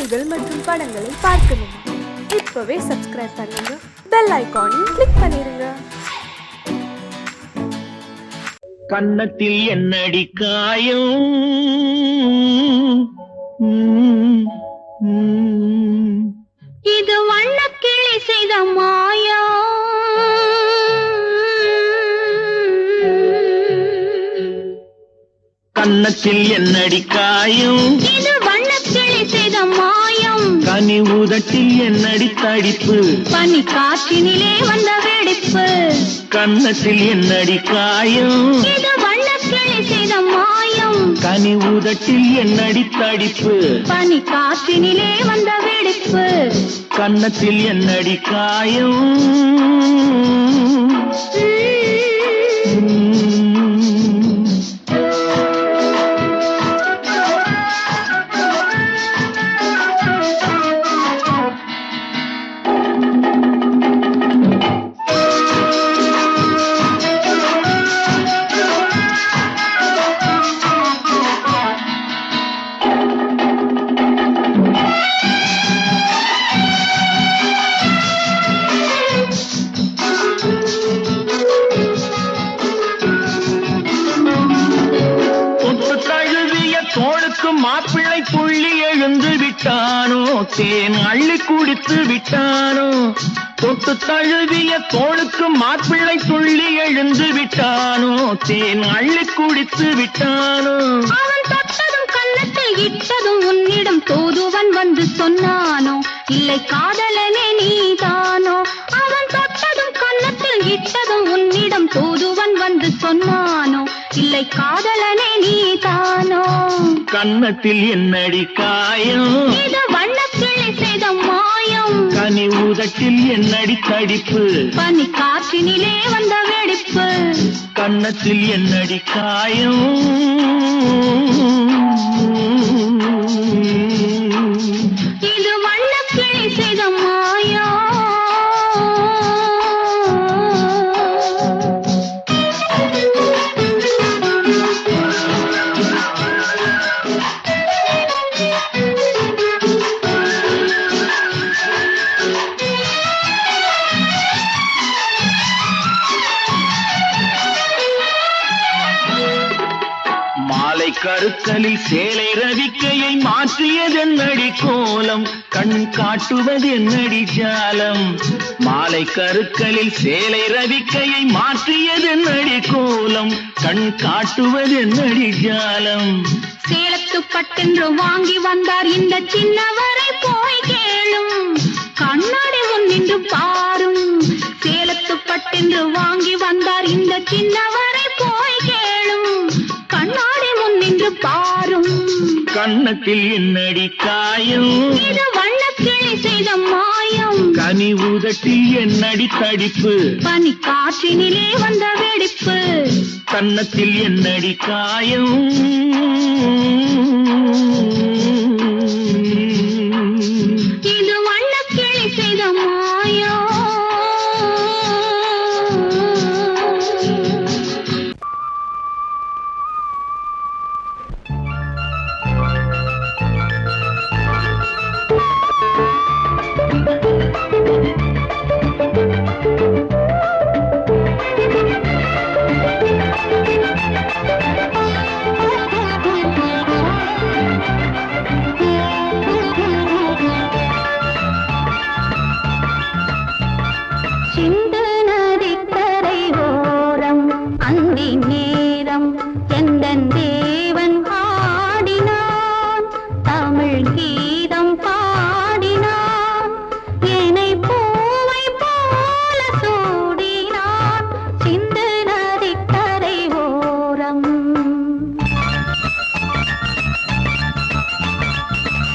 பாடல்கள் மற்றும் படங்களை பார்க்கணுமா? இப்பவே சப்ஸ்கிரைப் பண்ணுங்க, பெல் ஐகானையும் கிளிக் பண்ணிருங்க. கன்னத்தில் என்னடி காயம், இது வண்ணக்கிளி செய்த மாயம். கன்னத்தில் என்னடி காயம், இது வண்ணக்கிளி செய்த மாயம். கனி உதட்டில் என்னடி தடிப்பு, பனி காற்றினிலே வந்த வெடிப்பு. கன்னத்தில் என்னடி காயம், இது வண்ணக்கிளி செய்த மாயம். கனி உதட்டில் என்னடி தடிப்பு, பனி காற்றினிலே வந்த வெடிப்பு. கன்னத்தில் என்னடி காயம். தோளுக்கு மாப்பிள்ளை புள்ளி எழுந்து விட்டானோ, தேன் அள்ளி குடித்து விட்டானோ. தொட்டு தழுவிய தோளுக்கு மாப்பிள்ளை புள்ளி எழுந்து விட்டானோ, தேன் அள்ளி குடித்து விட்டானோ. அவன் தொட்டதும் கன்னத்தில் இட்டதும் உன்னிடம் தூதுவன் வந்து சொன்னானோ, இல்லை காதலனே நீதானோ. அவன் தொட்டதும் கன்னத்தில் இட்டதும் உன்னிடம் தூதுவன் வந்து சொன்னானோ, இல்லை காதலனே நீதானோ. கன்னத்தில் என்னடி காயம், இது வண்ணக்கிளி செய்த மாயம். கனி உதட்டில் என்னடி தடிப்பு, பனி காற்றினிலே வந்த வெடிப்பு. கன்னத்தில் என்னடி காயம். இது வண்ணக்கிளி செய்த மாயம். மாலை கருக்கலில் சேலை ரவிக்கையை மாற்றியதென்னடி கோலம், கண் காட்டுவதென்னடி ஜாலம். மாலை கருக்கலில் சேலை ரவிக்கையை மாற்றியதென்னடி கோலம், கண் காட்டுவதென்னடி ஜாலம். சேலத்து பட்டென்று வாங்கி வந்தார் இந்த சின்னவரை போய் கேளும், கண்ணாடி முன் நின்று பாரும். சேலத்து பட்டென்று வாங்கி வந்தார் இந்த சின்னவரை போய் கேளும், கண்ணாடி முன் நின்று பாரும். கன்னத்தில் என்னடி காயம், இது வண்ணக்கிளி செய்த மாயம். கனி உதட்டில் என்னடி தடிப்பு, பனி காற்றினிலே வந்த வெடிப்பு. கன்னத்தில் என்னடி காயம். இது வண்ணக்கிளி செய்த மாயம். சிந்து நதிக்கரை ஓரம் அந்தி நேரம் எந்தன் தேவன் ஆடினான், தமிழ் கீதம் பாடினான், என்னை பூவை போல சூடினான். சிந்து நதிக்கரை ஓரம்.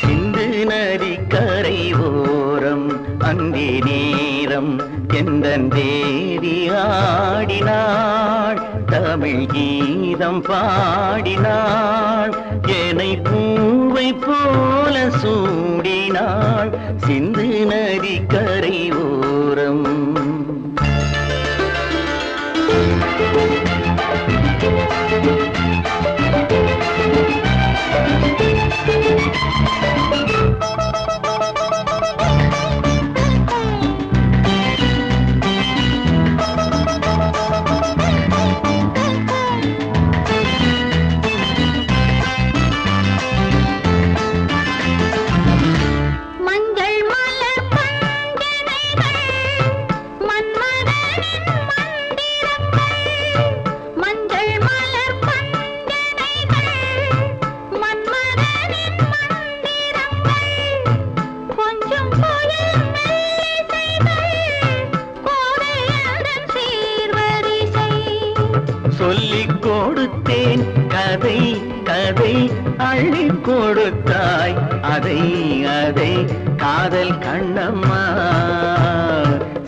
சிந்து நதிக்கரை ஓரம் அந்தி நேரம் எந்தன் தேவி ஆடினாள், தமிழ் கீதம் பாடினாள், என்னை பூவை போல சூடினாள். சிந்து நதிக்கரை ஓரம். எதை அள்ளி கொடுத்தாய் அதை அதை காதல் கண்ணம்மா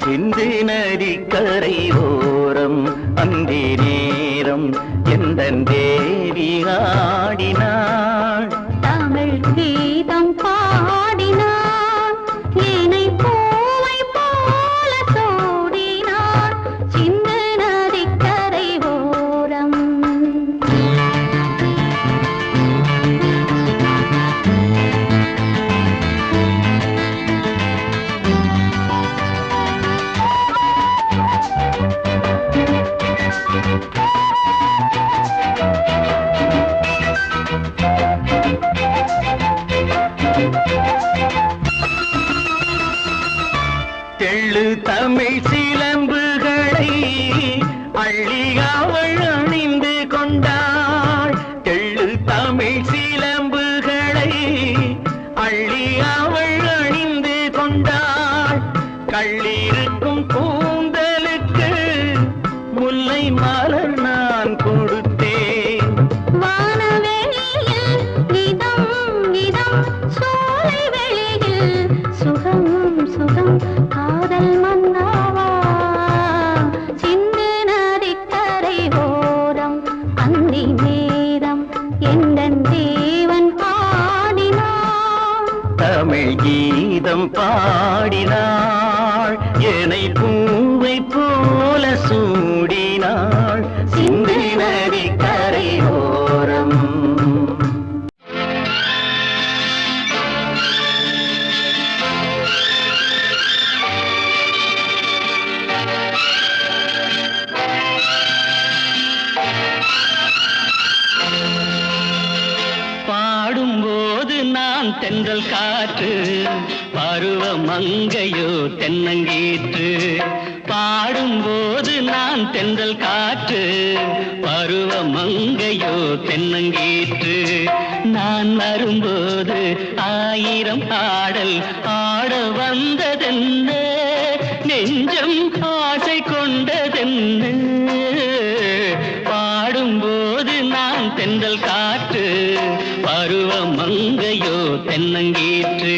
சிந்து நதி கரை ஓரம் அந்தி நேரம் எந்தன் தேவி ஆடினாள் தமிழ் கீதம் பாடினான் ஏனை பூவை போல சூடினான் சிந்து நதிக்கரை ஓரம் தெள்ளு தமிழ் சிலம்புகளை அள்ளி அவள் அணிந்து கொண்டாள் தெள்ளு தமிழ் சிலம்புகளை அள்ளி அவள் அணிந்து கொண்டாள் கள்ளிருக்கும் கூந்தலுக்கு முல்லை மலர் நான் கொடுத்தேன் வானவெளியில் இதம் இதம் சோலை வெளியில் சுகம் சுகம் காதல் மன்னாவா சிந்து நதிக்கரை ஓரம் அந்தி நேரம் எந்தன் தேவன் ஆடினான் தமிழ் கீதம் பாடினாள் என்னை பூவை போல சூடினாள் சிந்து நதி கரை ஓரம் பாடும்போது நான் தென்றல் காற்று பருவ மங்கையோ தென்னங்கீற்று பாடும்போது நான் தென்றல் காற்று பருவ மங்கையோ தென்னங்கீற்று நான் வரும்போது ஆயிரம் ஆடல் ஆட வந்ததென்ன நெஞ்சம் ஆசை கொண்டதென்ன பாடும்போது நான் தென்றல் காற்று பருவ மங்கையோ தென்னங்கீற்று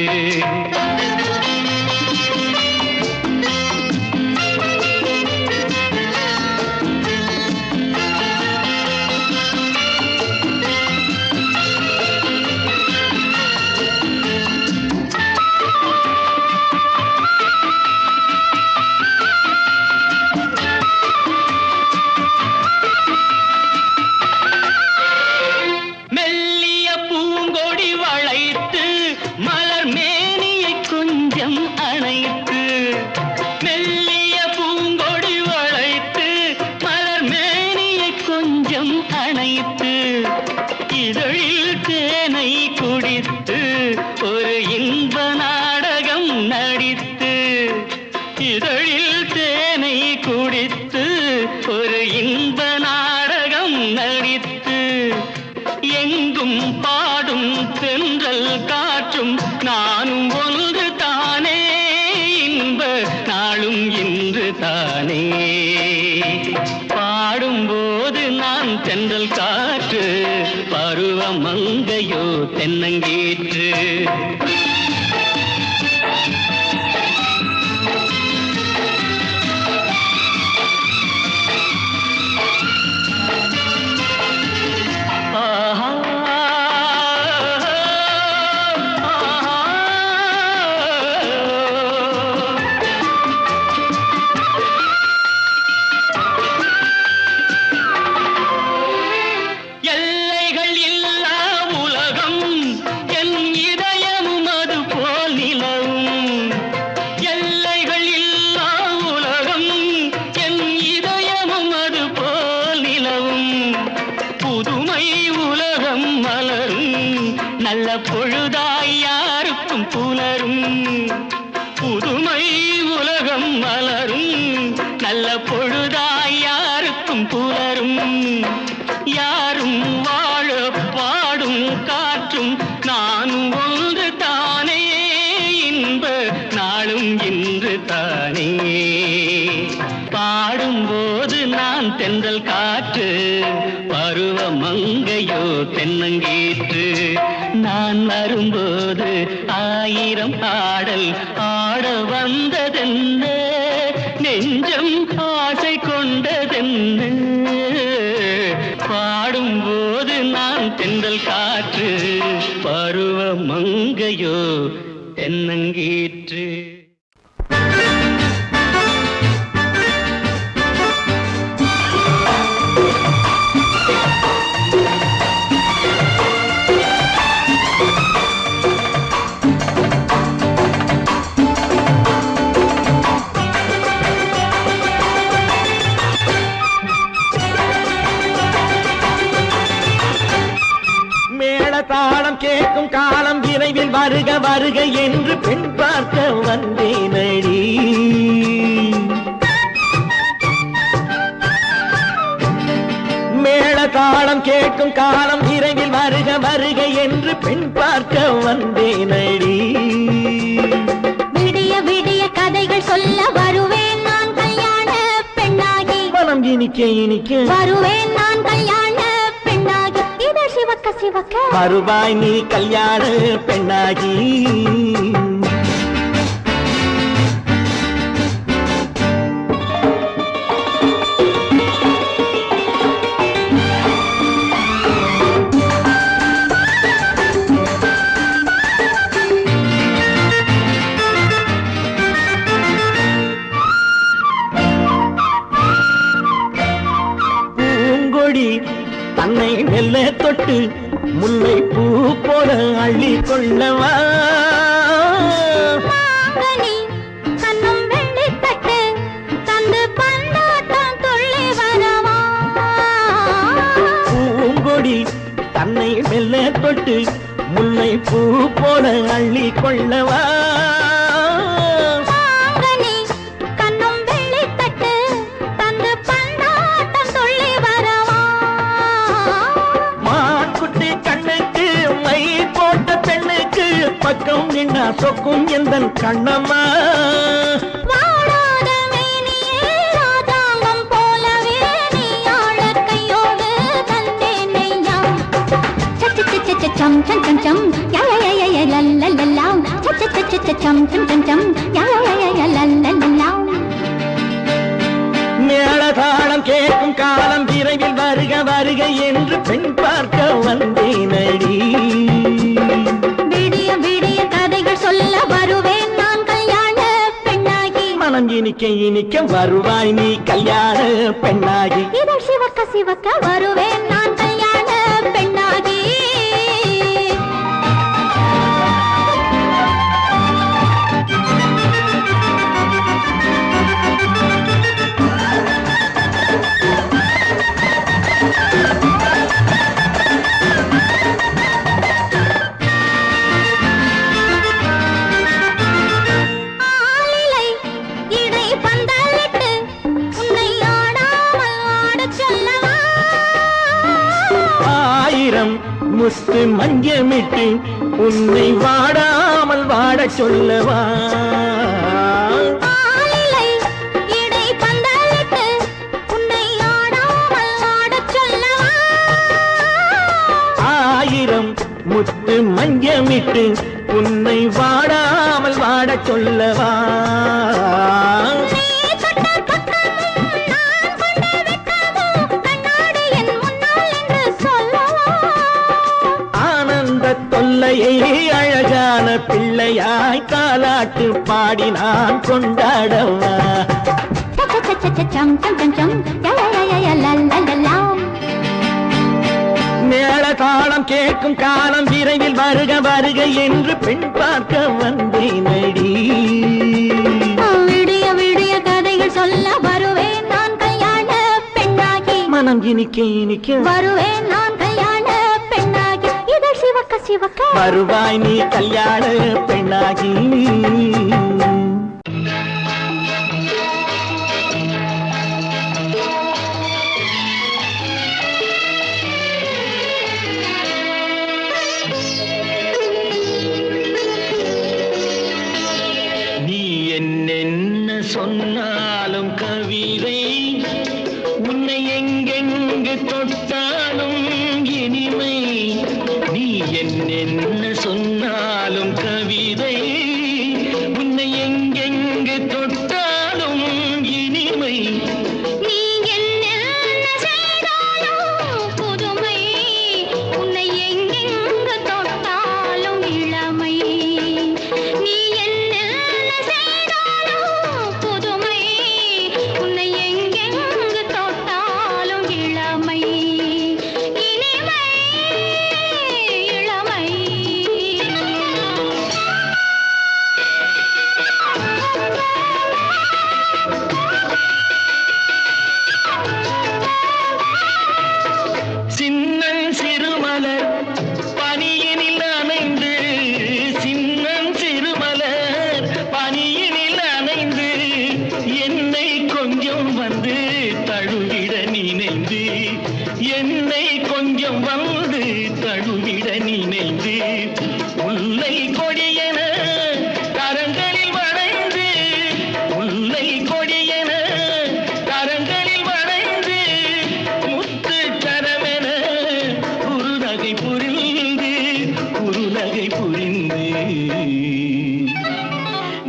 மெல்லிய பூங்கொடி வளைத்து மலர் மேனியை கொஞ்சம் அணைத்து மெல்லிய பூங்கொடி வளைத்து மலர் மேனியை கொஞ்சம் அணைத்து இதழில் தேனை குடித்து ஒரு இன்ப நாடகம் நடித்து இதழில் தேனை குடித்து ஒரு இன்ப நாடகம் நடித்து எங்கும் பாடும் தென்றல் காற்றும் நானும் ஒன்று தானே இன்ப நாளும் இன்று தானே பாடும்போது நான் தென்றல் காற்று பருவ மங்கையோ தென்னங்கீற்று எல்லைகள் இல்லா உலகம் என் இதயமும் அது போல் நிலவும் எல்லைகள் இல்லா உலகம் என் இதயமும் அது போல் நிலவும் புதுமை உலகம் மலரும் நல்ல பொழுதாய் யாருக்கும் புலரும் புதுமை உலகம் மலரும் நல்ல பொழுதாய் யாருக்கும் புலரும் யாரும் வாழ பாடும் காற்றும் நானும் ஒன்று தானே இன்ப நாளும் இன்று தானே பாடும்போது நான் தென்றல் காற்று பருவ மங்கையோ தென்னங்கீற்று ஆயிரம் ஆடல் ஆட வந்ததென்ன, நெஞ்சம் ஆசை கொண்டதென்ன, பாடும்போது நான் தென்றல் காற்று, பருவ மங்கையோ தென்னங்கீற்று. தாளம் கேட்கும் காலம் விரைவில் வருக வருக என்று பெண் பார்க்க வந்தேனடி. மேள தாளம் கேட்கும் காலம் விரைவில் வருக வருக என்று பெண் பார்க்க வந்தேனடி. விடிய விடிய கதைகள் சொல்ல வருவேன் நான் கல்யாண பெண்ணாகி, மனம் இனிக்க இனிக்க வருவேன் நான் கல்யாண பெண்ணாகி, இதழ் சிவக்க சிவக்க வருவாய் நீ கல்யாண பெண்ணாகி. பூங்கொடி தன்னை மெல்ல தொட்டு முல்லை பூ போல அள்ளி கொள்ளவா, கண்ணும் வெள்ளி தட்டு தந்து பந்தாட்டம் துள்ளி வரவா. பூங்கொடி தன்னை மெல்ல தொட்டு முல்லை பூ போல அள்ளி கொள்ளவா, கண்ணும் வெள்ளி தட்டு தந்து பந்தாட்டம் துள்ளி வரவா. மான்குட்டி கண்ணுக்கு மை போட்ட பெண்ணுக்கு பக்கம் நின்னா சொக்கும் எந்தன் கண்ணம்மா. வாடாத மேனியே ராஜாங்கம் போலவே நீ ஆள கையோடு தந்தேன் நெய்யா. சம் சம் சம் சம் யா யா யா யா லல்லல்லா, சம் சம் சம் சம் யா யா யா லல்லல்லா. மேளதாளம் கேட்கும் காலம் விரைவில் வருக வருக என்று பெண் பார்க்க வந்தேனடி. விடிய விடிய கதைகள் சொல்ல வருவேன் நான் கல்யாண பெண்ணாகி, மனம் இனிக்க இனிக்க வருவாய் நீ கல்யாண பெண்ணாகி. இதழ் சிவக்க சிவக்க வருவேன் நான் கல்யாண பெண்ணாகி. ஆலிலை இடை பந்தலிட்டு உன்னை ஆடாமல் ஆடச் சொல்லவா. ஆயிரம் முத்து மஞ்சமிட்டு உன்னை வாடாமல் வாடச் சொல்லவா, ஆலிலை இடை பந்தலிட்டு உன்னை ஆடாமல் ஆடச் சொல்லவா. ஆயிரம் முத்து மஞ்சமிட்டு உன்னை வாடாமல் வாடச் சொல்லவா. நீ தொட்ட பக்கமும் நான் கொண்ட வெட்கமும் கண்ணாடி என் முன்னால் என்று சொல்லவா. ஆனந்த தொல்லையை அழகான பிள்ளையாய் தாலாட்டு பாடி நான் கொண்டாடவா. சம் சம் சம் சம் யா யா யா லல்லல்லா. மேளதாளம் கேட்கும் காலம் விரைவில் வருக வருக என்று பெண் பார்க்க வந்தேனடி. விடிய விடிய கதைகள் சொல்ல வருவேன் நான் கல்யாண பெண்ணாகி, மனம் இனிக்க இனிக்க வருவேன் நான் கல்யாண பெண்ணாகி, இதழ் சிவக்க சிவக்க வருவாய் நீ கல்யாண பெண்ணாகி. நீ என்னென்ன சொன்னாலும் கவிதை, உன்னை எங்கெங்கு தொட்டாலும் இனிமை. நீ என்னென்ன சொன்னாலும் கவிதை,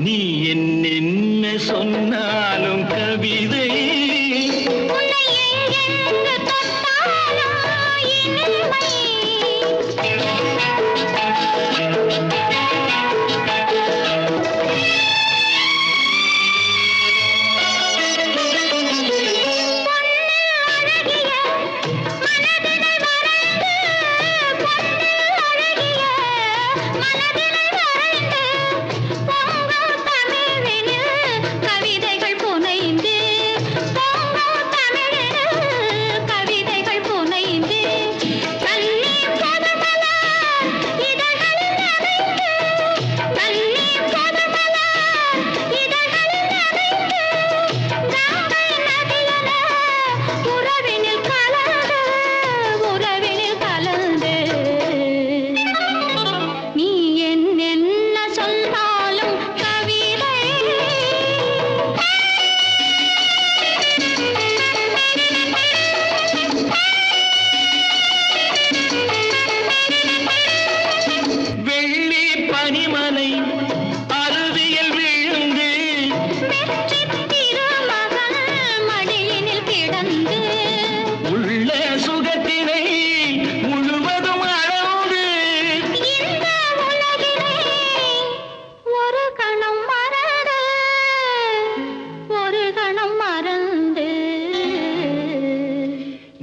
நீ என்ன சொன்னாலும் கவிதை உன்னை எங்கெங்கு தொட்டாலும் இனிமை.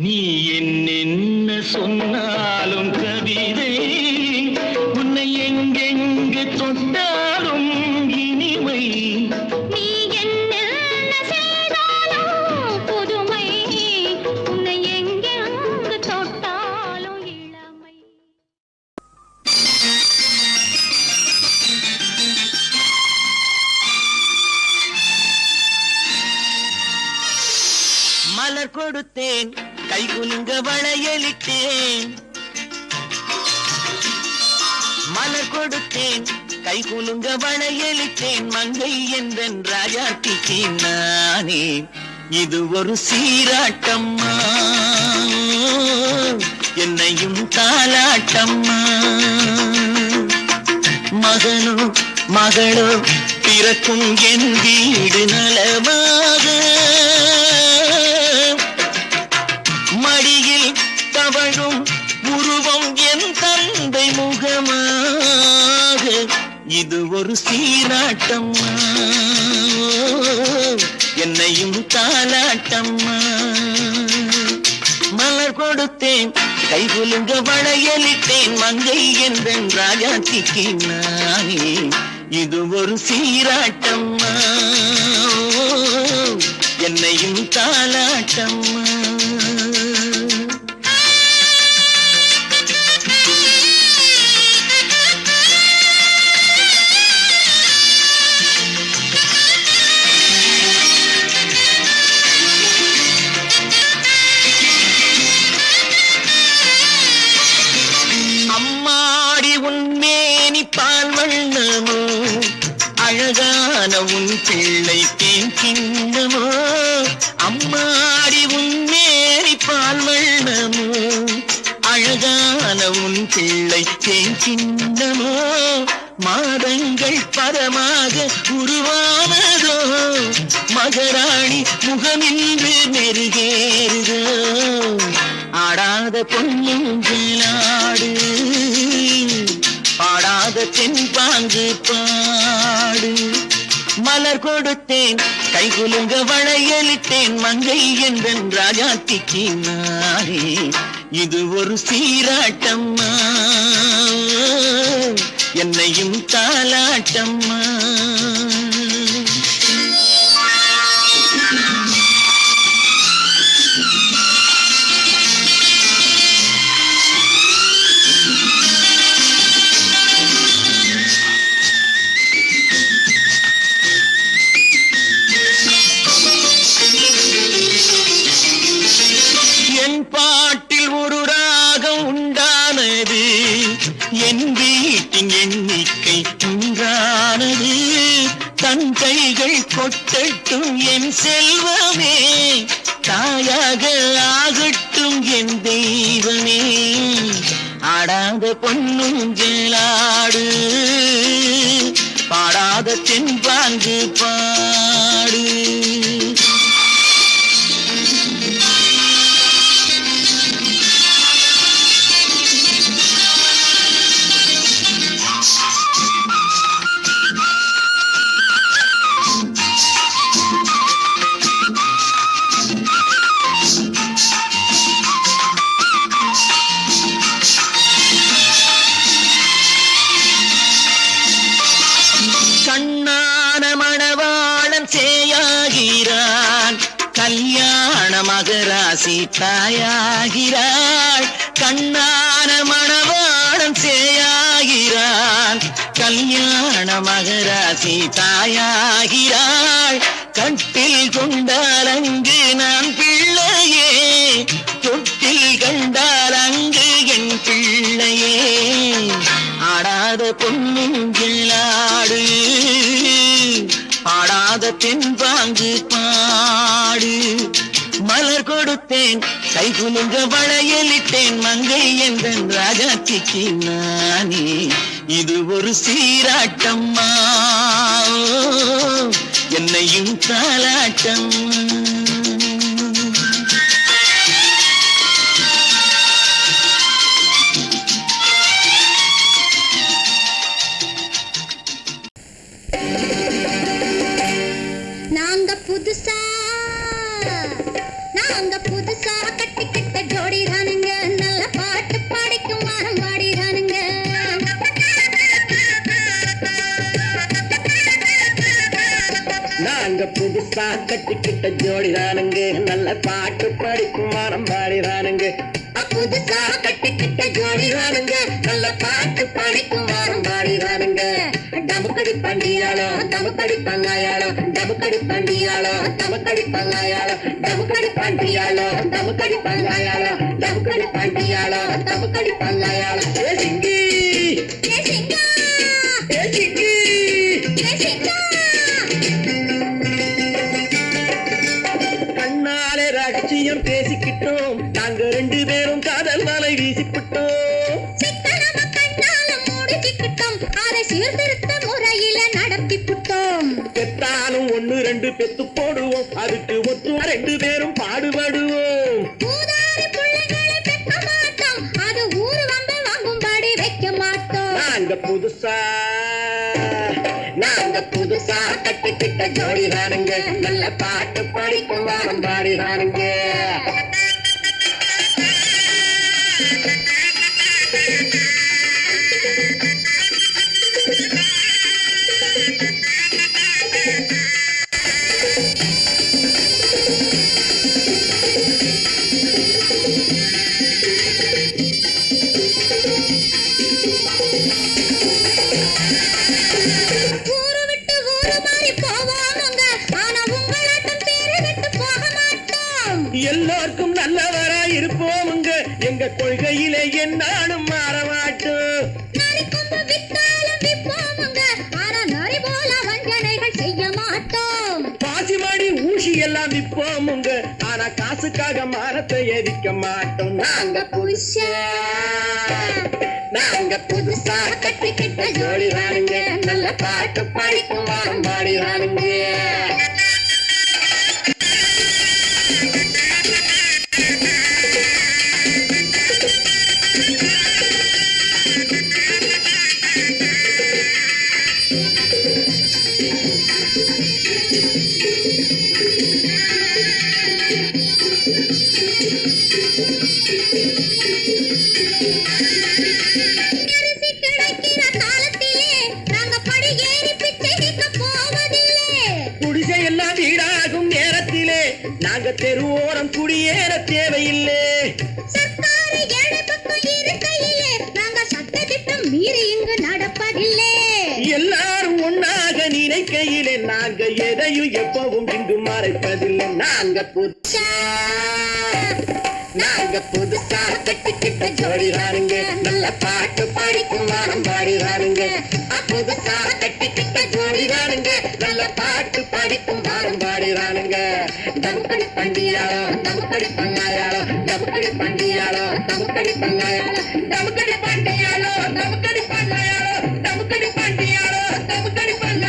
நீ என்ன சொன்னாலும் கவிதை உன்னை எங்கெங்கு தொட்டாலும் இனிமை. நீ என்ன செய்தாலும் புதுமை, உன்னை எங்கெங்கு தொட்டாலும் இளமை. மலர் கொடுத்தேன் கை குலுங்க வளையலிட்டேன். மலர் கொடுத்தேன் கை குலுங்க வளையலிட்டேன். மங்கை என்றன் ராஜாத்திக்கு நானே இது ஒரு சீராட்டம்மா, என்னையும் தாலாட்டம்மா. மகனோ மகளோ பிறக்கும் என் வீடு நலமாக, மடியில் தவழும் உருவம் என் தந்தை முகமாக. இது ஒரு சீராட்டம்மா, என்னையும் தாலாட்டம்மா. மலர் கொடுத்தேன் கை குலுங்க வளையலிட்டேன். மங்கை என்றன் ராஜாத்திக்கு நானே இது ஒரு சீராட்டம்மா, என்னையும் தாலாட்டம்மா. அம்மாடி உன்மேனி பால் வண்ணமோ, அழகான உன் பிள்ளை தேன் கிண்ணமோ. அம்மாடி உன்மேனி பால் வண்ணமோ, அழகான உன் பிள்ளை தேன் கிண்ணமோ. மாதங்கள் பரமாக உருவானதோ, மகராணி முகமின்று மெருகேறுதோ. ஆடாத பொன்னுங்களாடு, பாடாத தென்பாங்கு பாடு. மலர் கொடுத்தேன் கை குலுங்க வளையலிட்டேன். மங்கை என்றன் ராஜாத்திக்கு நானே இது ஒரு சீராட்டம்மா, என்னையும் தாலாட்டம்மா. என் பாட்டில் ஒரு ராகம் உண்டானது, என் வீட்டின் எண்ணிக்கை உண்டானது. தன் கைகள் கொட்டட்டும் என் செல்வமே, தாயாக ஆகட்டும் என் தெய்வமே. ஆடாத பொன்னுங்களாடு, பாடாத ஆடாத தென்பாங்கு பாடு. கண்ணான மணவாளன் சேயாகிறான், கல்யாண மகராசி தாயாகிறாள். கண்ணான மணவாளன் சேயாகிறான், கல்யாண மகராசி தாயாகிறாள். கட்டில் கொண்டால் அங்கு நான் பிள்ளையே, தொட்டில் கண்டால் அங்கு என் பிள்ளையே. ஆடாத பொன்னுங்களாடு, ஆடாத தென்பாங்கு பாடு. மலர் கொடுத்தேன் கை குலுங்க வளையலிட்டேன், மங்கை எந்தன் ராஜாத்திக்கு நானே. இது ஒரு சீராட்டம்மா, என்னையும் தாலாட்டம். நாங்க புதுசா கட்டிக்கிட்ட ஜோடி தானுங்க, நல்ல பாட்டு பாடிக்கும் வாரம் பாடிதானுங்க. நாங்க புதுசா கட்டிக்கிட்ட ஜோடி தானுங்க, நல்ல பாட்டு படிக்கும் வாரம் பாடிதானுங்க. புதுசா கட்டிக்கிட்ட ஜோடி தானுங்க, நல்ல பாட்டு பாடிக்கும் வாரம் பாடிதானுங்க. டமுக்கடி பண்டியாளோ டமுக்கடி பங்காயாளோ, டமுக்கடி பண்டியாளோ டமுக்கடி பங்காயாளோ, டமுக்கடி பண்டியாளோ டமுக்கடி பங்காயாளோ, டமுக்கடி பண்டியாளோ டமுக்கடி பங்காயாளோ. ஏ சிங்கி ஏ சிங்கா, ஏ சிங்கி ஏ சிங்கா. கண்ணாலே ரகசியம் பேசிக்கிட்டோம், நாங்க ரெண்டு பேரும் காதல் வலை வீசிக்கிட்டோம். சிக்கனம கண்ணால மூடிக்கிட்டோம், அதை சீர்திருத்த முறையில நடத்தி புட்டோம். பெத்தாலும் ஒண்ணு ரெண்டு பெத்து போடுவோம், அதுக்கு ஒத்துவா ரெண்டு பேரும் பாடுபடுவோம். ஊதாரி பிள்ளைகளை பெக்க மாட்டோம், அது ஊரு வந்து வாங்கும்படி வைக்க மாட்டோம். நாங்க புதுசா கட்டிக்கிட்ட ஜோடி தானுங்க, நல்ல பாட்டு படிக்கும் வாரம் பாடிதானுங்க. ஊரு விட்டு ஊரு மாறி போவோமுங்க, ஆனா உங்களாட்டம் பேரு விட்டு போக மாட்டோம். எல்லாருக்கும் நல்லவரா இருப்போமுங்க, எங்க கொள்கையிலே என்னாலும் மாற மாட்டோம். நரி கொம்பு வித்தாலும் விப்போமுங்க, ஆனா நரி போல வஞ்சனைகள் செய்ய மாட்டோம். பாசிமாடி ஊசி எல்லாம் விற்போமுங்க, ஆனா காசுக்காக மரத்தை எரிக்க மாட்டோம். நாங்க புதுசா கட்டிக்கிட்ட ஜோடி தானுங்க, நல்ல பாட்டு படிக்கும் வாரம் பாடிதானுங்க. அரிசி கிடைக்கிற காலத்திலே நாங்க படி ஏறி பிச்சை கேட்க போவதில்லை. குடிசை எல்லாம் வீடாகும் நேரத்திலே நாங்க தெருவோரம் குடியேற தேவையில்லை. சர்க்காரு ஏழை பக்கம் இருக்கையிலே நாங்க சட்டத்திட்டம் மீறி இங்கு நடப்பதில்லை. எல்லாரும் ஒன்னாக நினைக்கையிலே நாங்க எதையும் எப்பவும் இங்கு மறைப்பதில்லை. நாங்க புதுசா கட்டிக்கிட்ட ஜோடி தானுங்க, நல்ல பாட்டு படிக்கும் வாரம் பாடிதானுங்க. புதுசா கட்டிக்கிட்ட ஜோடி தானுங்க, நல்ல பாட்டு படிக்கும் வாரம் பாடிதானுங்க. டமுக்கடி பண்டியாளோ டமுக்கடி பங்காயாளோ, டமுக்கடி பண்டியாளோ டமுக்கடி பங்காயாளோ, டமுக்கடி பண்டியாளோ டமுக்கடி பங்காயாளோ, டமுக்கடி பண்டியாளோ டமுக்கடி பங்காயாளோ.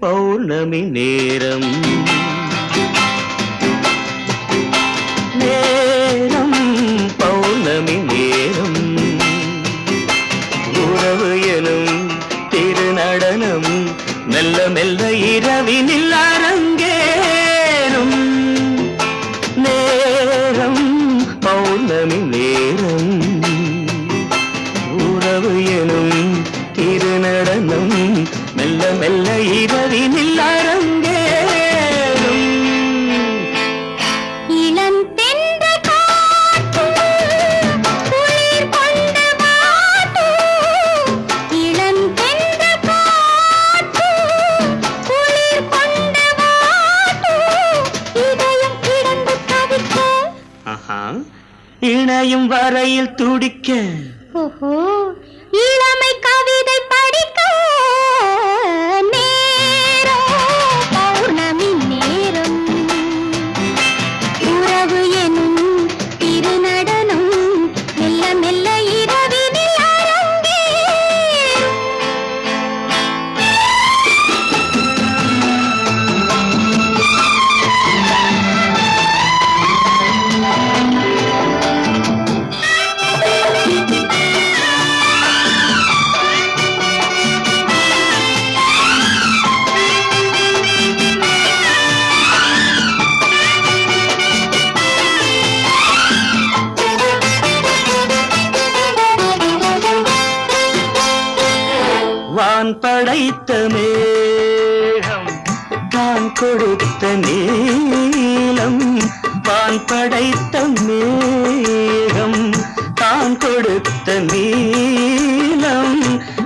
பௌர்ணமி நேரம் நேரம் பௌர்ணமி நேரம் மெல்ல மெல்ல இரவினில் அரங்கேறும் நேரம் பௌர்ணமி நேரம் உறவு எனும் திருநடனம் மெல்ல மெல்ல இரவினில் அரங்கேறும் இணையும் வரையில் துடிக்க இளமை கவிதை படிக்க நேரம் பௌர்ணமி நேரம் உறவு எனும் திருநடனம் மெல்ல மெல்ல இரவினில் வான் படைத்த மேகம் தான் கொடுத்த நீலம் வான் படைத்த மேகம் தான் கொடுத்த நீலம்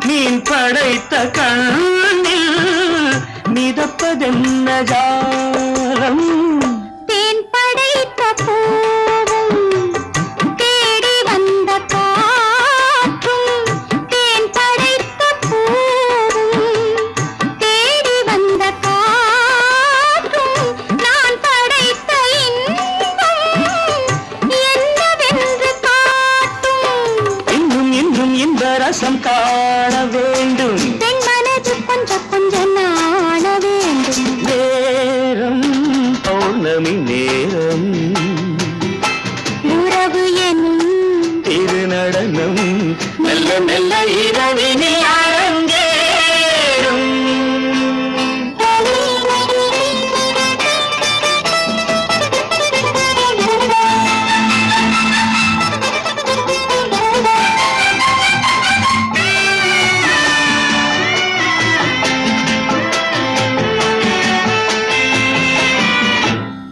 மீன் படைத்த கண்ணில் மிதப்பதென்ன ஜாலம் தேன் படைத்த பூவும் தேடி வந்த காற்றும் தேன் படைத்த பூவும் தேடி வந்த காற்றும் நான் படைத்த இன்பம் என்னவென்று காட்டும் இன்னும் இன்னும் இந்த ரசம் காண வேண்டும் பெண் மனது கொஞ்சம் கொஞ்சம் நாண வேண்டும் நேரம் பௌர்ணமி நேரம் உறவு எனும் திருநடனம் மெல்ல மெல்ல இரவினில் அரங்கேறும்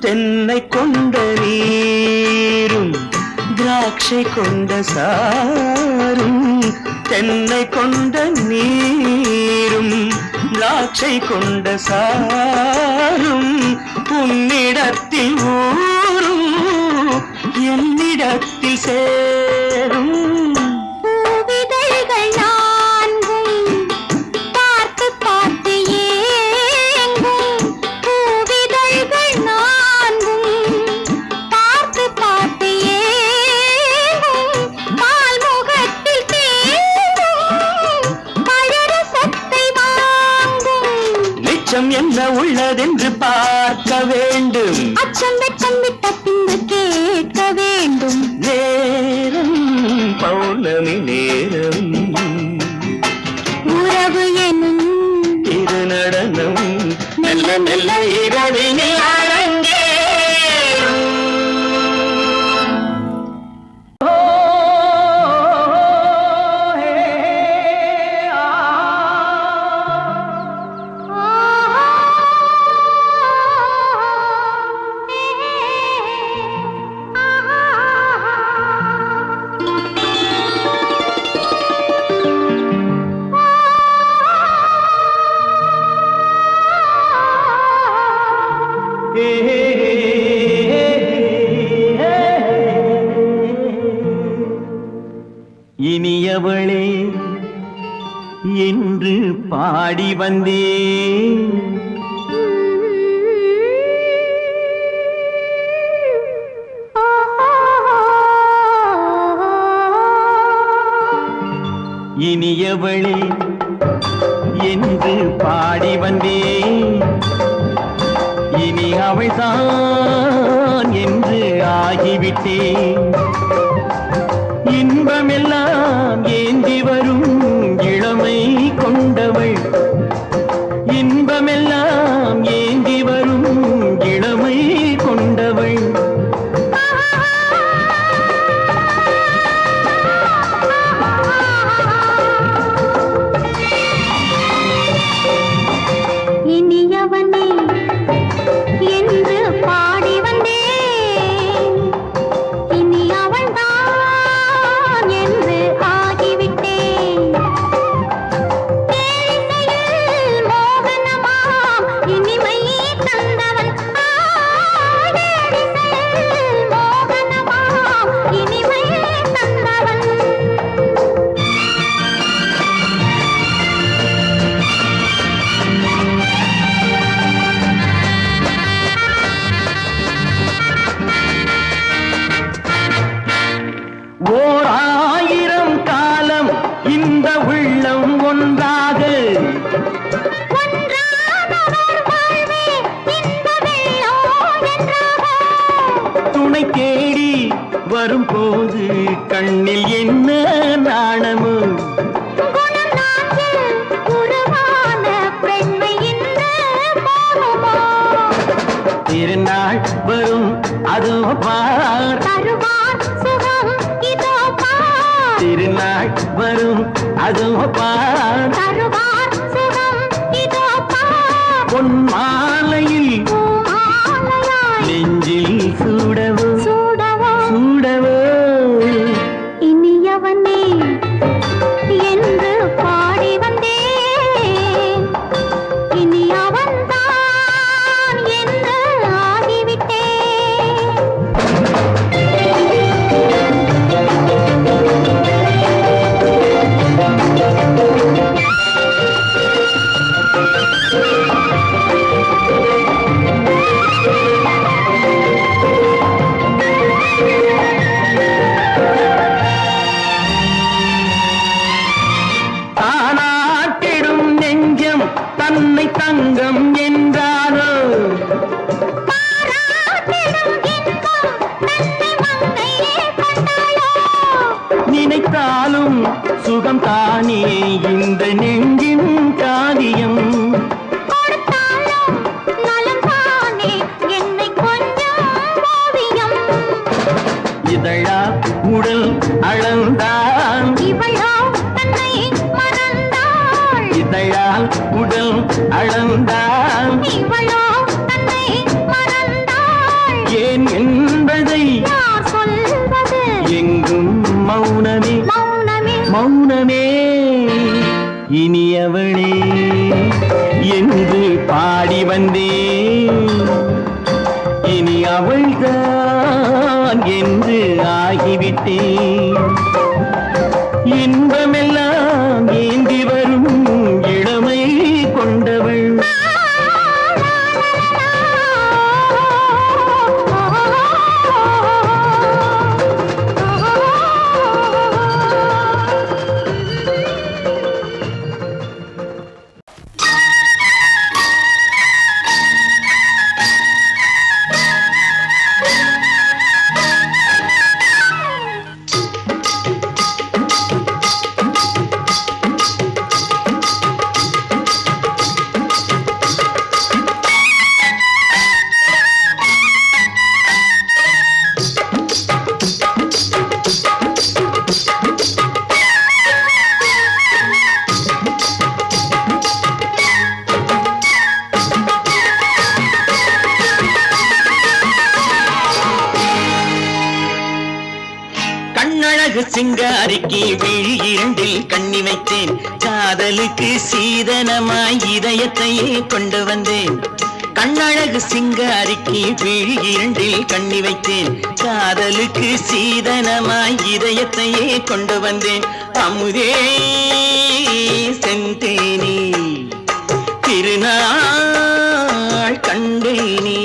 தென்னை கொண்ட நீரும் திராட்சை கொண்ட சாரும் தென்னை கொண்ட நீரும் திராட்சை கொண்ட சாரும் உன்னிடத்தில் ஊரும் என்னிடத்தில் சேரும் பூவிதழ்கள் நான்கும் பார்த்து பார்த்து ஏங்கும் பூவிதழ்கள் நான்கும் பார்த்து பார்த்து ஏங்கும் பால்முகத்தில் தேங்கும் பழரசத்தை வாங்கும் மிச்சம் என்ன உள்ளதென்று பார்க்க வேண்டும் அச்சம் வெச்சம் விட்ட பின்பு கேட்க வேண்டும் நேரம் பௌர்ணமி நேரம் உறவு எனும் திருநடனம் மெல்ல மெல்ல இரவினில் அரங்கேறும் இனியவளே என்று பாடி வந்தேன் இனியவளே என்று பாடி வந்தேன் இனி அவள்தான் என்று ஆகிவிட்டேன் இன்பமெல்லாம் ஏந்தி வரும் இளமை கொண்டவள் திருநாள் வரும் அதோ பார் தருவார் சுகம் இதோ பார் திருநாள் வரும் அதோ பார் தருவார் சுகம் இதோ பார் பொன் மாலையில் பூமாலையாய் நெஞ்சில் சூடவோ சூடவோ சூடவோ இனியவனே என்று பாடி வந்தேன் இனி அவன்தான் என்று ஆகிவிட்டேன் தானாட்டிடும் நெஞ்சம் தன்னை தங்கம் என்றாரோ பாராட்டிடும் இன்பம் தன்னை மங்கையே கண்டாளோ நினைத்தாலும் சுகம் தானே இந்த நெஞ்சின் காரியம் கொடுத்தாலும் நலம் தானே என்னை கொஞ்சம் ஓவியம் இதழா உடல் அளந்தான் இவளோ தன்னை மறந்தாள் இதழால் உடல் அளந்தான் இவளோ தன்னை மறந்தாள் ஏன் என்பதை யார் சொல்வது எங்கும் மௌனமே மௌனமே மௌனமே இனியவளே என்று பாடி வந்தேன் இனி அவள்தான் என்று ஆகிவிட்டேன் இன்பமெல்லாம் ஏந்தி வரும் இளமை கொண்டவள் கண்ணழகு சிங்காரிக்கு விழி இரண்டில் கண்ணி வைத்தேன் காதலுக்கு சீதனமாய் இதயத்தையே கொண்டு வந்தேன் கண்ணழகு சிங்காரிக்கு விழி இரண்டில் கண்ணி வைத்தேன் காதலுக்கு சீதனமாய் இதயத்தையே கொண்டு வந்தேன் அமுதே செந்தேனே திருநாள் கண்டேனே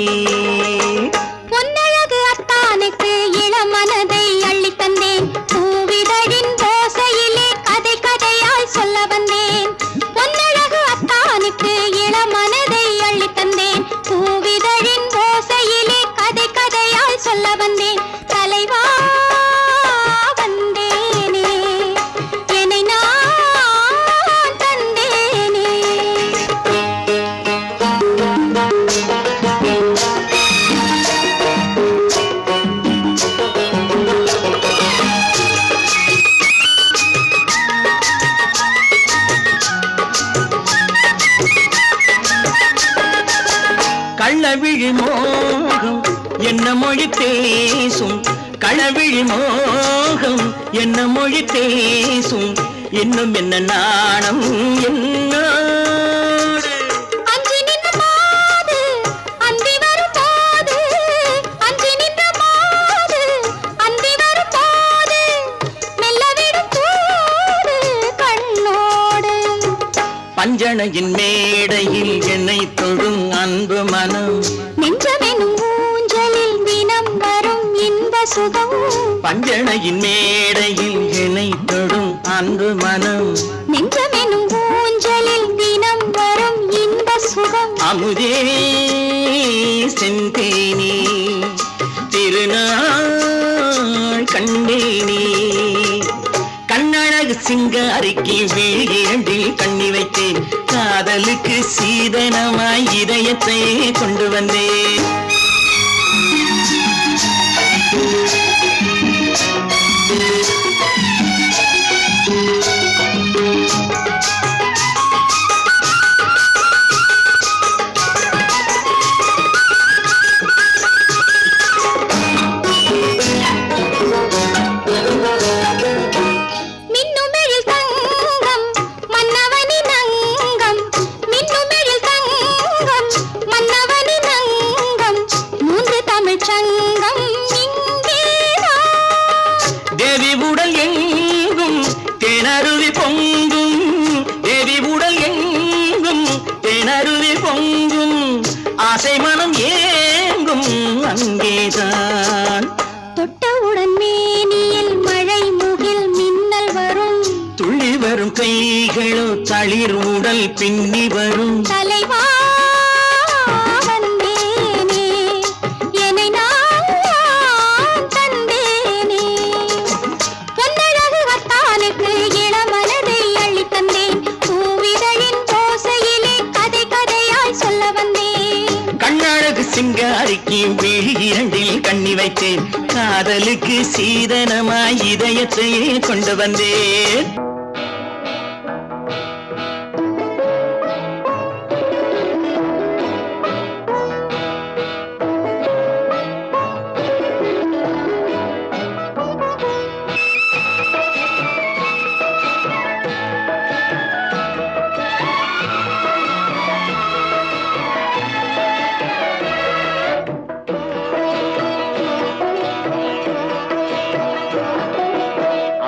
பொன்னழகு அத்தானுக்கு இளமனதை அள்ளி தந்தேன் பூவிதழின் ஓசையிலே கதை கதையாய் சொல்ல வந்தேன் பொன்னழகு அத்தானுக்கு இளமனதை அள்ளி தந்தேன் பூவிதழின் ஓசையிலே கதை கதையாய் சொல்ல வந்தேன் தலைவா வந்தேனே என்னை நான் தந்தேனே கள்ளவிழி மோகம் என்ன மொழி பேசும் களவிழி மோகம் என்ன மொழி பேசும் இன்னும் என்ன நாணம் என்னோடு அஞ்சி நின்ற மாது அந்தி வரும் போது அஞ்சி நின்ற மாது அந்தி வரும் போது மெல்ல விடும் தூது கண்ணோடு பஞ்சணையின் மேடையில் என்னை தொழும் அன்பு மனம் நெஞ்சமெனும் ஊஞ்சலில் தினம் வரும் இன்ப சுகம் பஞ்சணையின் மேடையில் என்னை தொழும் அன்பு மனம் நெஞ்சமெனும் ஊஞ்சலில் தினம் வரும் இன்ப சுகம் அமுதே செந்தேனே திருநாள் கண்டேனே கண்ணழகு சிங்காரிக்கு விழி இரண்டில் கண்ணி வைத்தேன் காதலுக்கு சீதனமாய் இதயத்தை கொண்டு வந்தேன் ஆசை மனம் ஏங்கும் அங்கேதான். தொட்டவுடன் மேனியில் மழை முகில் மின்னல் வரும், துள்ளி வரும் கைகளோ தளிர் உடல் பின்னி வரும். தலைவா வந்தேனே, என்னை நான் தந்தேனே. பொன்னழகு வத்தானுக்கு இளமனதை அள்ளித் தந்தேன், பூவிதழின் ஓசையிலே கதை கதையாய் சொல்ல வந்தேன். கண்ணழகு சிங்காரிக்கு விழி இரண்டில் கண்ணி வைத்தேன், காதலுக்கு சீதனமாய் இதயத்தையே கொண்டு வந்தேன்.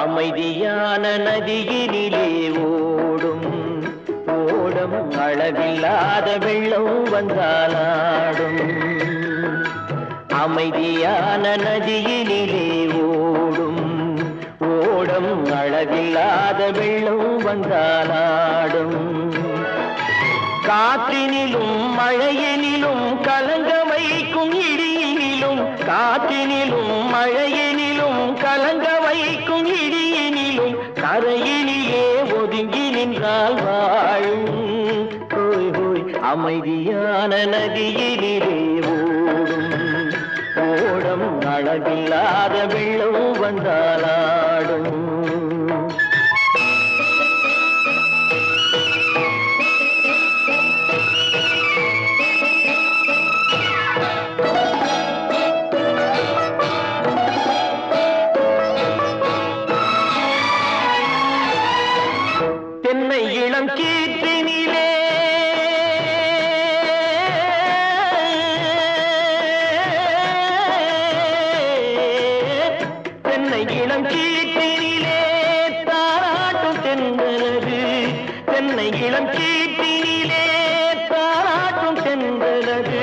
அமைதியான நதியினிலே ஓடும் ஓடம், அளவில்லாத வெள்ளம் வந்தாலாடும். அமைதியான நதியினிலே ஓடும் ஓடம், அளவில்லாத வெள்ளம் வந்தாலாடும். காற்றினிலும் மழையினிலும் கலங்க வைக்கும் இடியினிலும், காற்றினிலும் மழையினிலும் கலங்க வைக்கும் இடியினிலும், கரையினிலே ஒதுங்கி நின்றால் வாழும். ஹோய் ஹோய் அமைதியான நதியினிலே ஓடும் ஓடம், அளவில்லாத வெள்ளம் வந்தாலாடும். தென்னை இளம் கீற்றினிலே தென்னை இளம் கீற்றினிலே தாராட்டும் தென்றலது, தென்னை இளம் கீற்றினிலே தாராட்டும் தென்றலது.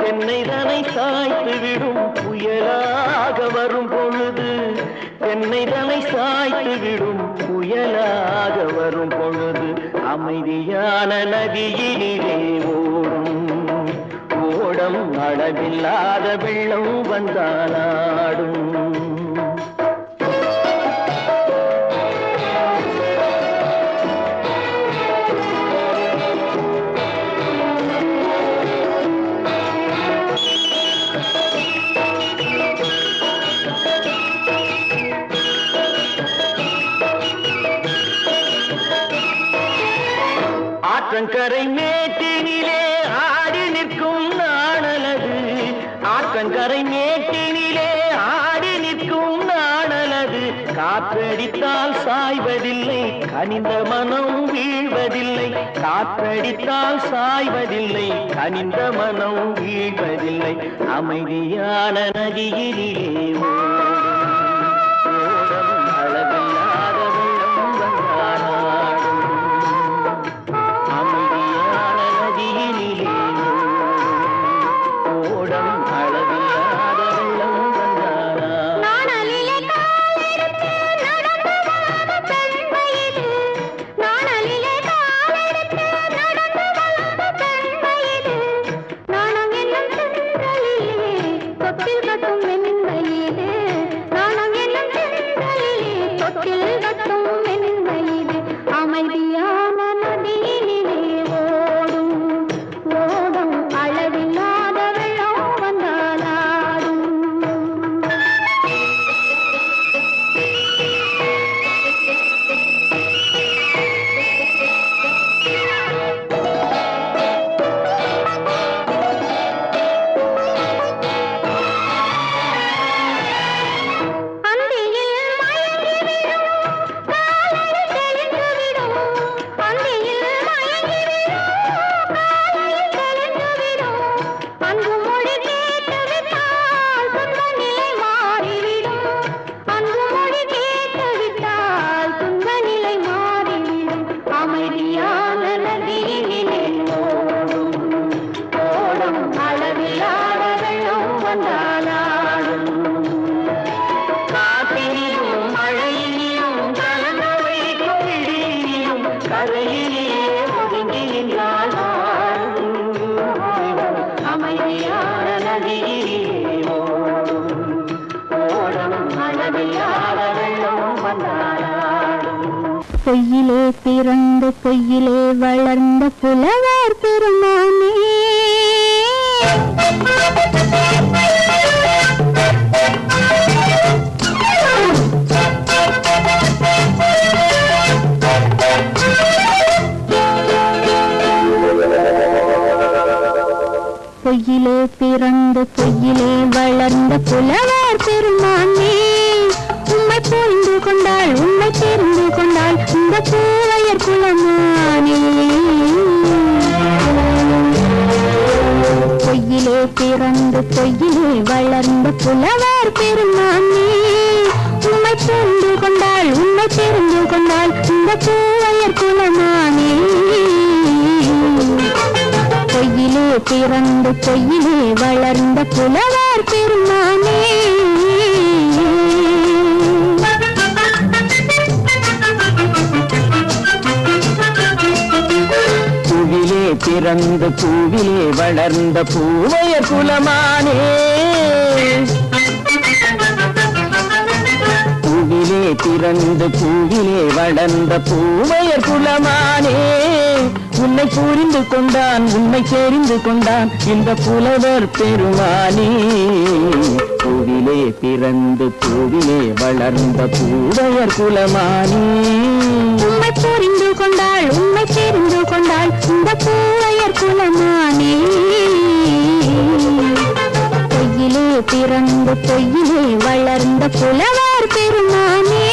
தென்னைதனை சாய்த்து விடும் புயலாக வரும் பொழுது, தென்னைதனை சாய்த்து விடும் புயலாக வரும் பொழுது, அமைதியான நதியினிலே ஓடும் ஓடம், அளவில்லாத வெள்ளம் வந்தாலாடும். ஆற்றங்கரை மேட்டினிலே ஆடி நிற்கும் நாணலது, ஆற்றங்கரை மேட்டினிலே ஆடி நிற்கும் நாணலது. காற்றடித்தால் சாய்வதில்லை, கனிந்த மனம் வீழ்வதில்லை. காற்றடித்தால் சாய்வதில்லை, கனிந்த மனம் வீழ்வதில்லை. அமைதியான நதியினிலே ஓடும் அளவில்லாத வெள்ளம் வந்தாலாடும். அமைதியான நதியினிலே ஓடம், அளவில்லாத வெள்ளம் வந்தாலாடும். நாணலிலே காலெடுத்து நடந்து வளர்ந்த பெண்மையிது, நாணலிலே காலெடுத்து நடந்து வளர்ந்த பெண்மையிது. நாணம் என்னும் சென்றலிலே தொட்டில் கட்டும் மென்மையிது, நாணம் என்னும் சென்றலிலே தொட்டில் கட்டும் மென்மையிது. அமைதியான நதியினிலே ஓடும் ஓடும், அளவில்லாத வெள்ளம் வந்தாலாடும். அந்தியில் மயங்கிவிடும் காலையில் தெளிந்துவிடும், அந்தியில் மயங்கிவிடும் காலையில் தெளிந்துவிடும். அன்பு மொழி கேட்டுவிட்டால் துன்ப நிலை மாறிவிடும், அன்பு மொழி கேட்டுவிட்டால் துன்ப நிலை மாறிவிடும். அமைதியான நதியினிலே ஓடும் ஓடும், கரையிலே ஒதுங்கி நின்றாள் அமைதியான நதியிலே ஓடும் அளவில்லாத வெள்ளம் வந்தாடும். பொய்யிலே பிறந்து பொய்யிலே வளர்ந்த புலவர் பெருமானே பொய்யிலே பிறந்து பொய்யிலே வளர்ந்த புலவர் பெருமானே உம்மை புரிந்து கொண்டாள் உம்மை தெரிந்து கொண்டாள் இந்த பூவையர் குலமானே. பொய்யிலே பிறந்து பொய்யிலே வளர்ந்த புலவர் பெருமானே உம்மை புரிந்து கொண்டாள் உம்மை தெரிந்து கொண்டாள் இந்த பூவையர் குலமானே. பொய்யிலே பிறந்து பொய்யிலே வளர்ந்த புலவர் பெருமானே. பூவிலே பிறந்து பூவிலே வளர்ந்த பூவையர் குலமானே. பூவிலே பிறந்து பூவிலே வளர்ந்த பூவையர் குலமானே உன்னை புரிந்து கொண்டான் உன்னை தெரிந்து கொண்டான் இந்த புலவர் பெருமானே. பூவிலே பிறந்து பூவிலே வளர்ந்த பூவையர் குலமானே உம்மை புரிந்து கொண்டாள் உம்மை தெரிந்து கொண்டாள் இந்த பூவையர் குலமானே. பொய்யிலே பிறந்து பொய்யிலே வளர்ந்த புலவர் பெருமானே.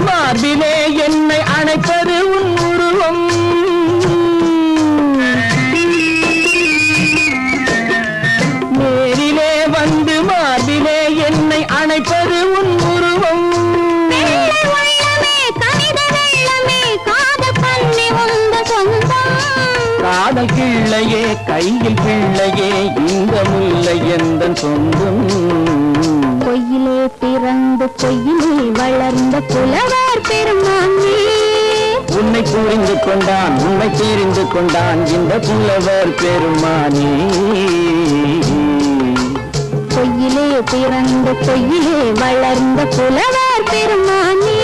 மார்பிலே என்னை அணைப்பது உன் உருவம். நேரிலே வந்து மார்பிலே என்னை அணைப்பது உன் உருவம். காதல் கிள்ளையே கையில் பிள்ளையே இந்த முல்லை எந்தன் சொந்தம். பொய்யிலே பிறந்து பொய்யிலே வளர்ந்த புலவர் பெருமானே உன்னை புரிந்து கொண்டான் உன்னை தெரிந்து கொண்டான் இந்த புலவர் பெருமானே. பொய்யிலே பிறந்து பொய்யிலே வளர்ந்த புலவர் பெருமானே.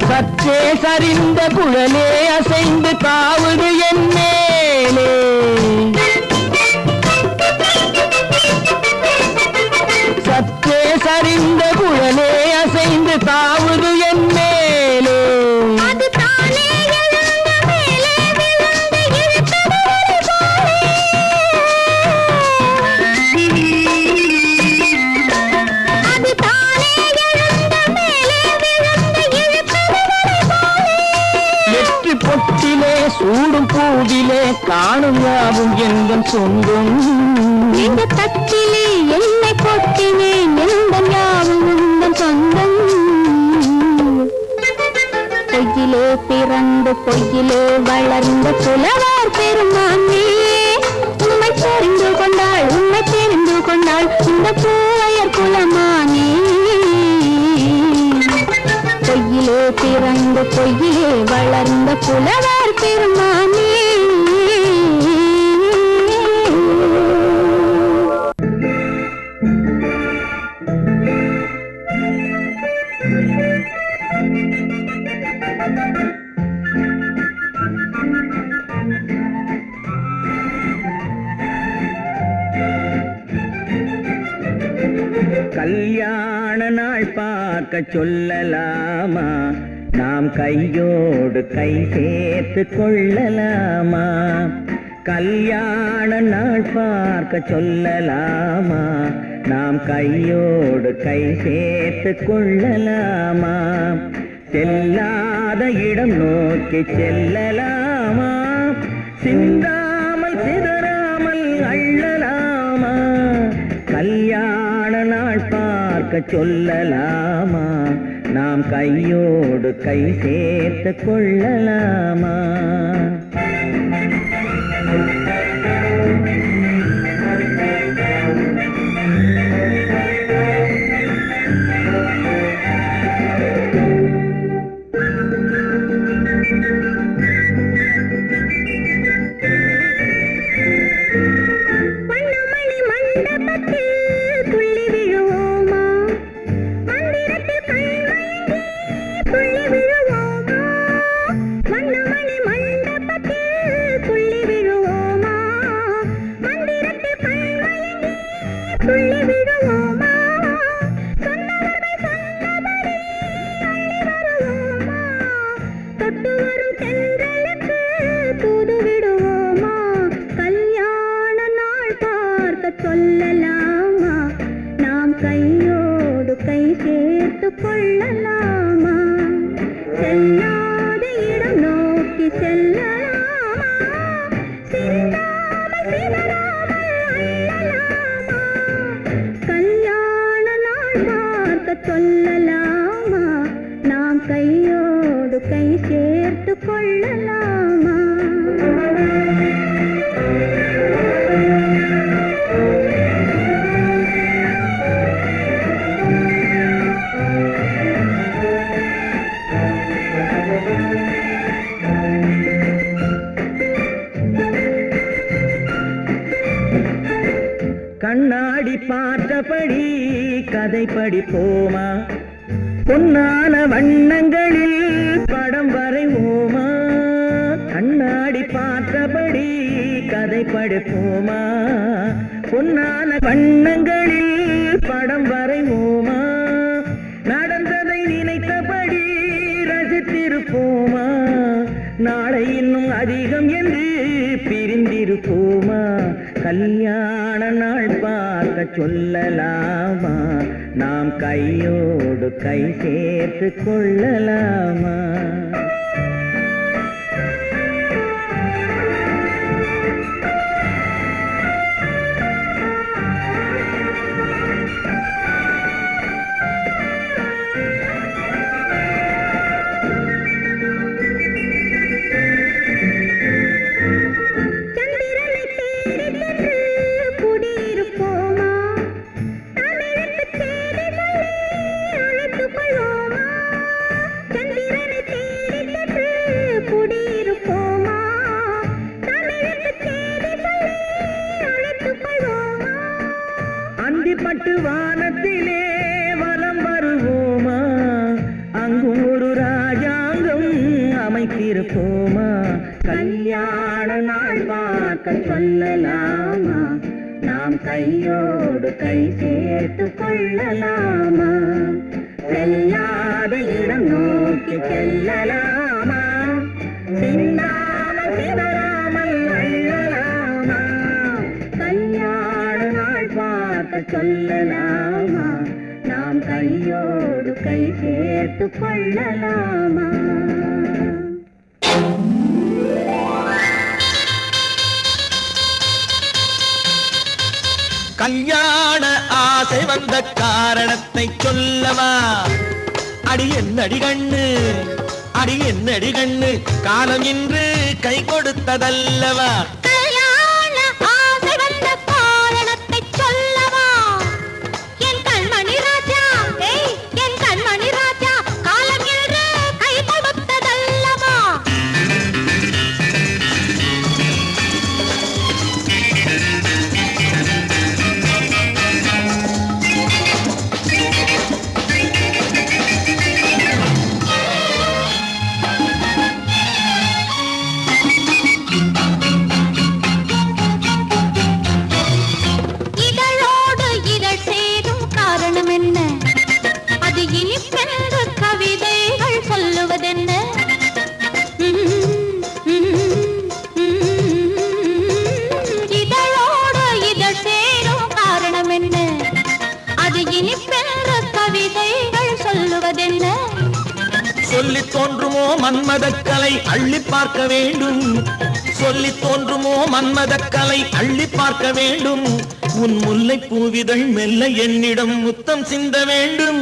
சற்றே சரிந்த குழலே அசைந்து காவுது என் மேலே. சற்றே சரிந்த குழலே அசைந்து காவுது என் மேலே. பொட்டிலே சூடும் பூவிலே காணும் யாவும் எங்கள் சொந்தம். இந்த தட்டிலே என்னை கொட்டினேன் எங்கள் யாவும் உங்கள் சொந்தம். பொய்யிலே பிறந்து பொய்யிலே வளர்ந்த புலவர் பெருமானே உண்மை தெரிந்து கொண்டாள் உண்மை தெரிந்து கொண்டாள் இந்த பூவையர் குலமானே. பொய்யிலே பிறந்து பொய்யிலே வளர்ந்த புலவர் பெருமானே. கல்யாண நாள் பார்க்க சொல்லலாமா, நாம் கையோடு கை சேர்த்து கொள்ளலாமா? கல்யாண நாள் பார்க்க சொல்லலாமா, நாம் கையோடு கை சேர்த்து கொள்ளலாமா? செல்லாத இடம் நோக்கி செல்லலாமா, சிந்தாமல் சிதறாமல் அள்ளலாமா? கல்யாண நாள் பார்க்க சொல்லலாமா, நாம் கையோடு கை சேர்த்து கொள்ளலாமா? கண்ணாடி பார்த்தபடி கதை படிப்போமா, பொன்னான வண்ணங்களில் படம் வரைவோமா? கண்ணாடி பார்த்தபடி கதை படிப்போமா, பொன்னான வண்ணங்களில் படம் வரைவோமா? நடந்ததை நினைத்தபடி ரசித்திருப்போமா, நாளை இன்னும் அதிகம் என்று பிரிந்திருப்போமா? கல்யாண நாள் பார்க்க சொல்லலாமா, நாம் கையோடு கை சேர்த்து கொள்ளலாமா? பட்டு வானத்திலே வலம் வருவோமா, அங்கும் ஒரு ராஜாங்கம் அமைத்திருப்போமா? கல்யாண நாள் பார்க்க சொல்லலாமா, நாம் கையோடு கை சேர்த்து கொள்ளலாமா? செல்லாத இடம் நோக்கி செல்லலாமா, சிந்தாமல் சிதறாமல் அள்ளலாமா? கல்யாண நாள் பார்க்க சொல்லலாமா, நாம் கையோடு கை சேர்த்து கொள்ளலாமா? கல்யாண ஆசை வந்த காரணத்தை சொல்லவா? அடி என்னடி கண்ணு, அடி என்னடி கண்ணு, காலம் இன்று கை கொடுத்ததல்லவா? இனிப்பென்று கவிதைகள் சொல்லுவதென்ன? இதழோடு இதழ் சேரும் காரணம் என்ன? அது இனிப்பென்று கவிதைகள் சொல்லுவதென்ன? சொல்லி தோன்றுமோ மன்மதக்கலை அள்ளி பார்க்க வேண்டும், சொல்லி தோன்றுமோ மன்மதக்கலை அள்ளி பார்க்க வேண்டும். உன் முல்லை பூவிதழ் மெல்ல என்னிடம் முத்தம் சிந்த வேண்டும்.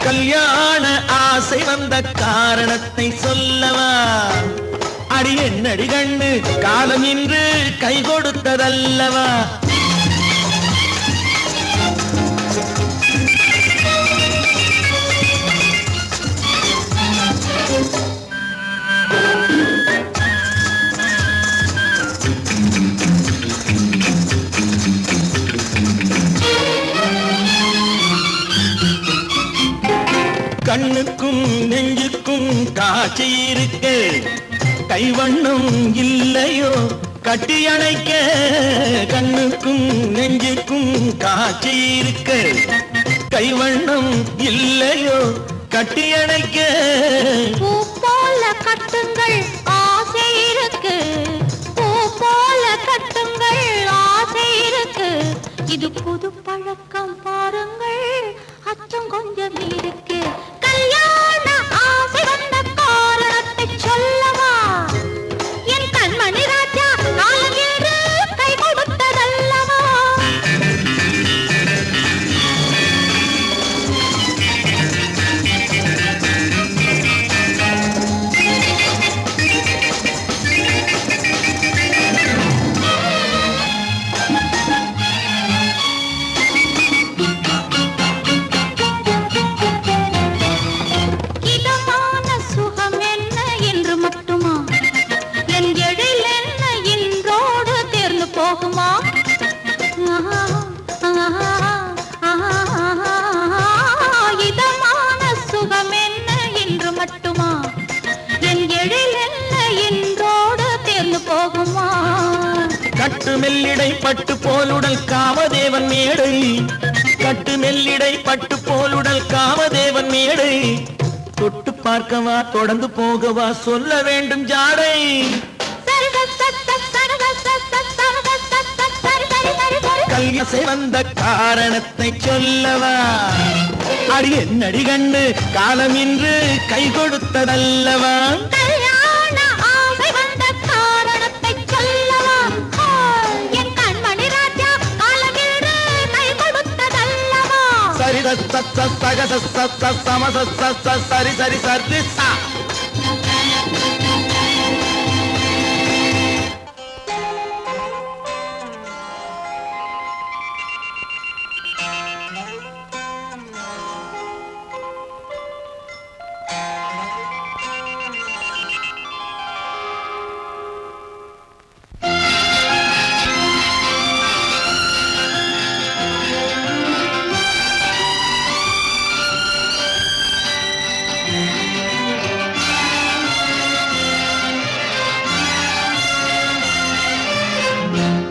கல்யாண ஆசை வந்த காரணத்தை சொல்லவா? அடி என்னடி கண்ணு காலம் இன்று கை கொடுத்ததல்லவா? கண்ணுக்கும் நெஞ்சுக்கும் காட்சி இருக்க, கைவண்ணம் இல்லையோ கட்டி அணைக்க? கண்ணுக்கும் நெஞ்சுக்கும் காட்சி இருக்க, கைவண்ணம் இல்லையோ கட்டி அணைக்க? பூ போல கட்டுங்கள் ஆசை இருக்கு, பூ போல கட்டுங்கள் ஆசை இருக்கு. இது புது பழக்கம் பாருங்கள், அச்சம் கொஞ்சம் இருக்கு. கல்யாண ஆசை வந்த காரணத்தை சொல்லவா? என் கண்மணி ராஜா காலம் என்று கை கொடுத்ததல்லவா? இதமான சுகம் என்ன என்று மட்டுமா? என் எழில் என்ன என்றோடு தேர்ந்து போகுமா? கட்டு மெல்லிடை பட்டு போலுடல் காமதேவன் மேடை, கட்டு மெல்லிடை பட்டு போலுடல் காமதேவன் மேடை. தொட்டு பார்க்கவா தொடர்ந்து போகவா சொல்ல வேண்டும் ஜாடை. கல்யாசை வந்த காரணத்தை சொல்லவா? அடி என்னடி கண்டு காலம் இன்று கை கொடுத்ததல்லவா? கல்யாண ஆசை வந்த காரணத்தை சொல்லவா? என் கண்மணி ராஜா காலம் என்று கை கொடுத்ததல்லவா? சரி சக சம சரி சரி சரி சா.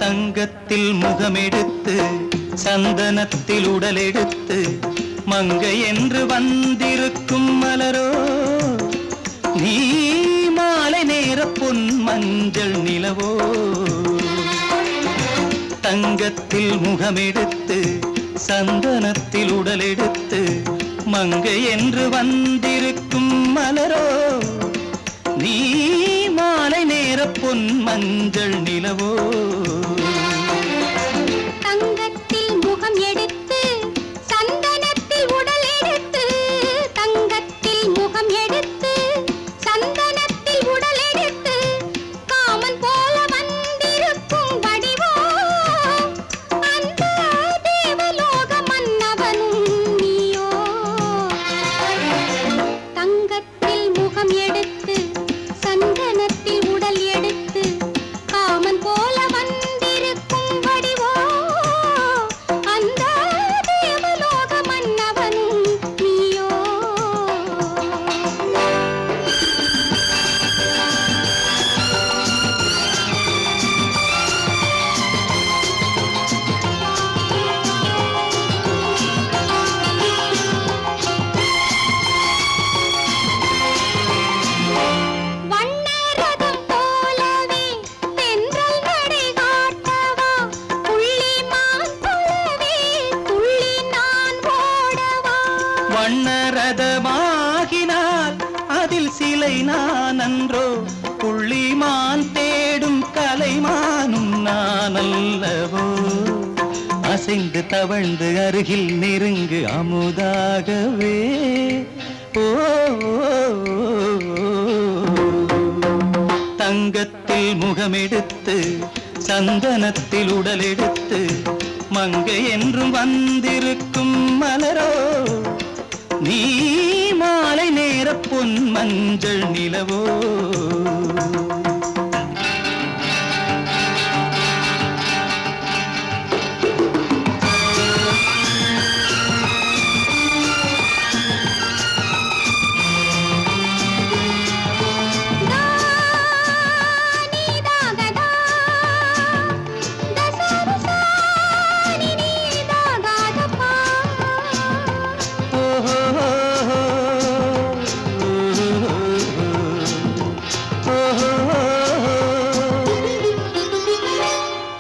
தங்கத்தில் முகமெடுத்து சந்தனத்தில் உடலெடுத்து மங்கை என்று வந்திருக்கும் மலரோ, நீ மாலை நேர பொன் மஞ்சள் நிலவோ. தங்கத்தில் முகமெடுத்து சந்தனத்தில் உடலெடுத்து மங்கை என்று வந்திருக்கும் மலரோ, நீ மாலை நேர பொன் மஞ்சள் நிலவோ. தங்கத்தில் முகம் எடுத்து சந்தனத்தில் உடல் எடுத்து, தங்கத்தில் முகம் எடுத்து சந்தனத்தில் உடல் எடுத்து காமன் போல வந்திருக்கும் வடிவோ, அந்த தேவலோக மன்னவனும் நீயோ. தங்கத்தில் முகம் எடுத்து சந்தனத்தில் உடல் எடுத்து காமன் போல வந்து வண்ணரதமாகினால் அதில் சிலை நான் அன்றோ, புள்ளிமான் தேடும் கலைமானும் நான் அல்லவோ. அசைந்து தவழ்ந்து அருகில் நெருங்கு அமுதாகவே. ஓ தங்கத்தில் முகமெடுத்து சந்தனத்தில் உடலெடுத்து மங்கை என்றும் வந்திருக்கும் மலரோ, நீ மாலை நேர பொன் மஞ்சள் நிலவோ.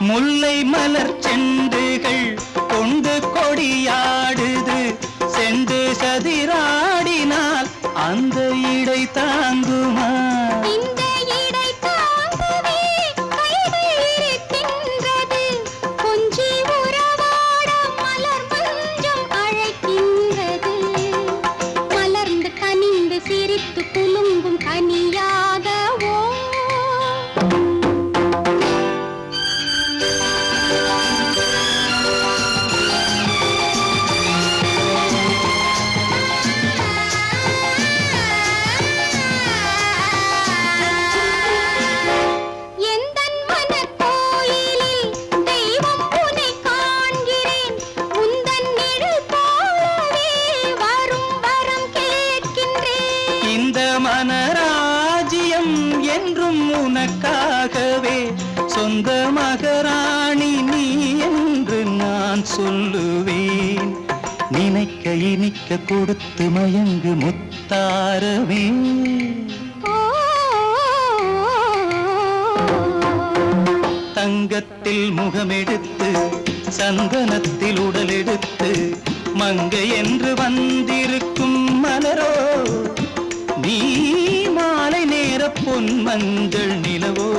முல்லை மலர் செண்டுகள் கொண்டு கொடியாடுது, செண்டு சதிராடினால் அந்த இடை தாங்குமா? இந்த இடை தாங்குவே கைகள் இருக்கின்றது, கொஞ்சி உறவாட மலர் மஞ்சம் அழைக்கின்றது. மலர்ந்து கனிந்து சிரித்து குலுங்கும் கனியாகவோ. மனராஜ்யம் என்றும் உனக்காகவே, சொந்த மகராணி நீ என்று நான் சொல்லுவேன். நினைக்க இனிக்க கொடுத்து மயங்கு முத்தாரவே. தங்கத்தில் முகமெடுத்து சந்தனத்தில் உடலெடுத்து மங்கை என்று வந்திருக்கும் மலரோ, நீ மாலை நேர பொன் மஞ்சள் நிலவோ.